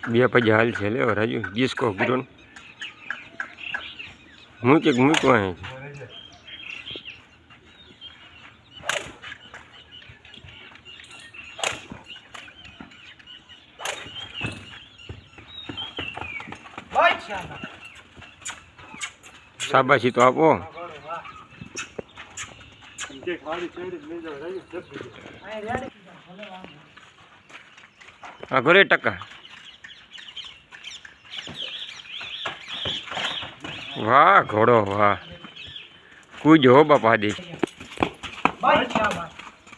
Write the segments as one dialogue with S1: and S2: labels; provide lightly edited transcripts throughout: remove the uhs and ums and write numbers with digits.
S1: બે પછી હાલ છે લે રાજુ ડિસ્કો ગીરો મૂકવા હે શાબાશી તો આપો હા ઘરે ટકા વાહ ઘોડો વાહ કૂજો હો બાપા દે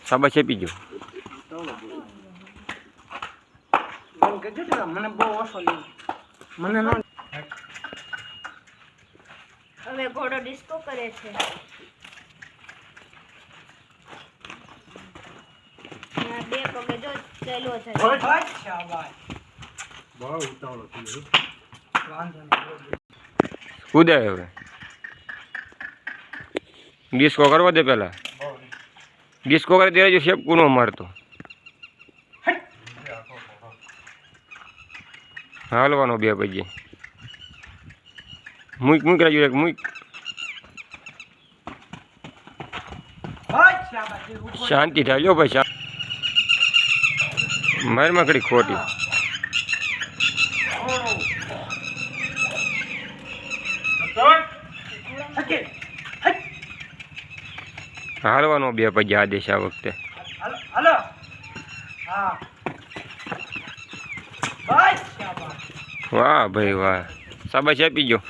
S1: શાબાશી આપી જો
S2: મને બહુ ઓછો મને ન
S3: હવે ઘોડો ડિસ્કો કરે છે બે પગે જો ચાલ્યો છે
S2: બહુ ઉતાવળો થયો
S1: કૂદે હવે ડિસ્કો કરવા દે પેલા ડિસ્કો કરી દે જો શેપ કૂનો મારતો હાલવાનો બે પછી મૂક રાજુ એક મૂક શાંતિ થાય ભાઈ મારી માકડી ખોટી હાલવાનો બે પછી આદેશ આ વખતે વાહ ભાઈ વાહ શાબાશ આપી જો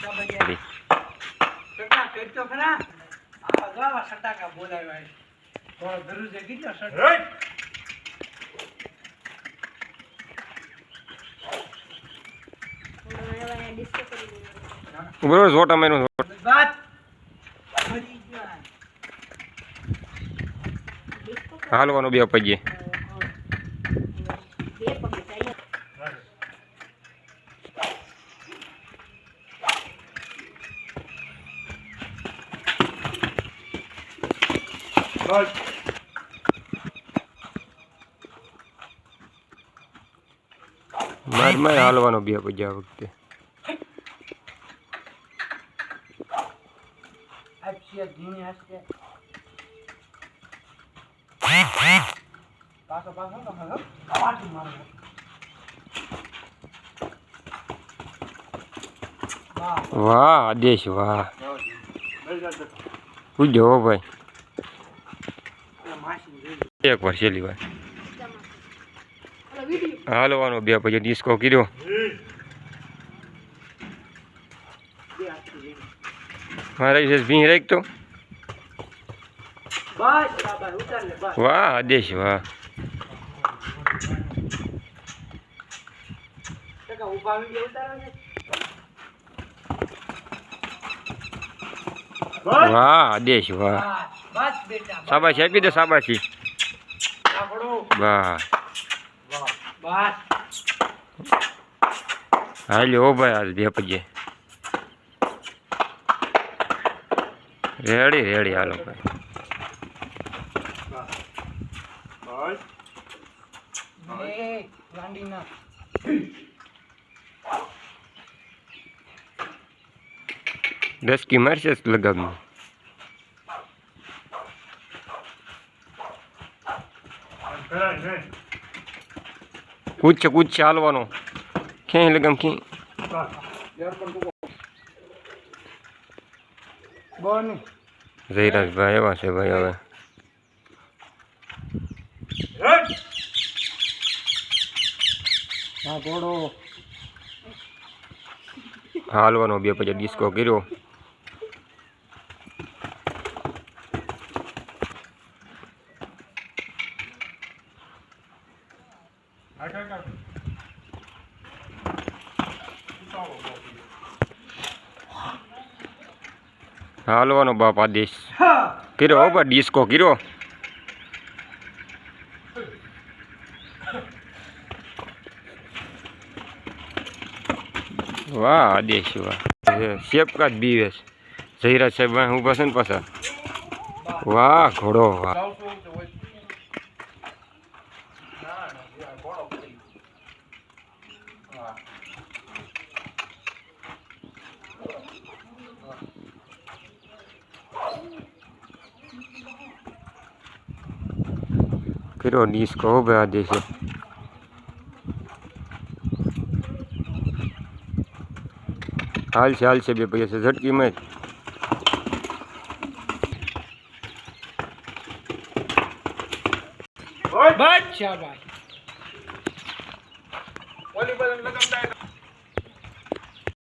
S1: બરોબર જોટા મેનો હાલવાનો બે પછી માર હાલવાનો બે પછી આ વખતે વાહ આદેશ વાહ પૂછજો હો ભાઈ એક વાર છેલ્લી વાર હાલવાનો બે પછી ડિસ્કો કર્યો મારા વિશેષ ભીં રાખતો વાહ આદેશ વાહ વાહ આદેશ વાહ શાબાશી આપી દે શાબાશી વાહ હાલ્યો હો ભાઈ આજ બે પછી રેડી હાલો ભાઈ 10 की मारશે લગાવની કૂચ ચાલવાનો ક્યાંય લગામ ક્યાંય જયરાજભાઈ એવા છે ભાઈ હવે
S2: ઘોડો
S1: હાલવાનો બે પછી ડિસ્કો કર્યો. હાલવાનો બાપ આદેશ કર્યો હો બા ડિસ્કો કર્યો. વાહ આદેશ વાહ શેપ કા જ બીવે છે. જયરાજ સાહેબ ઊભા છે ને પાછા. વાહ ઘોડો વાહ. કર્યો ડિસ્કો હો ભાઈ આદેશ. હાલશે બે પૈસા ઝટકીમાં જ.
S2: બસ શાબાશ.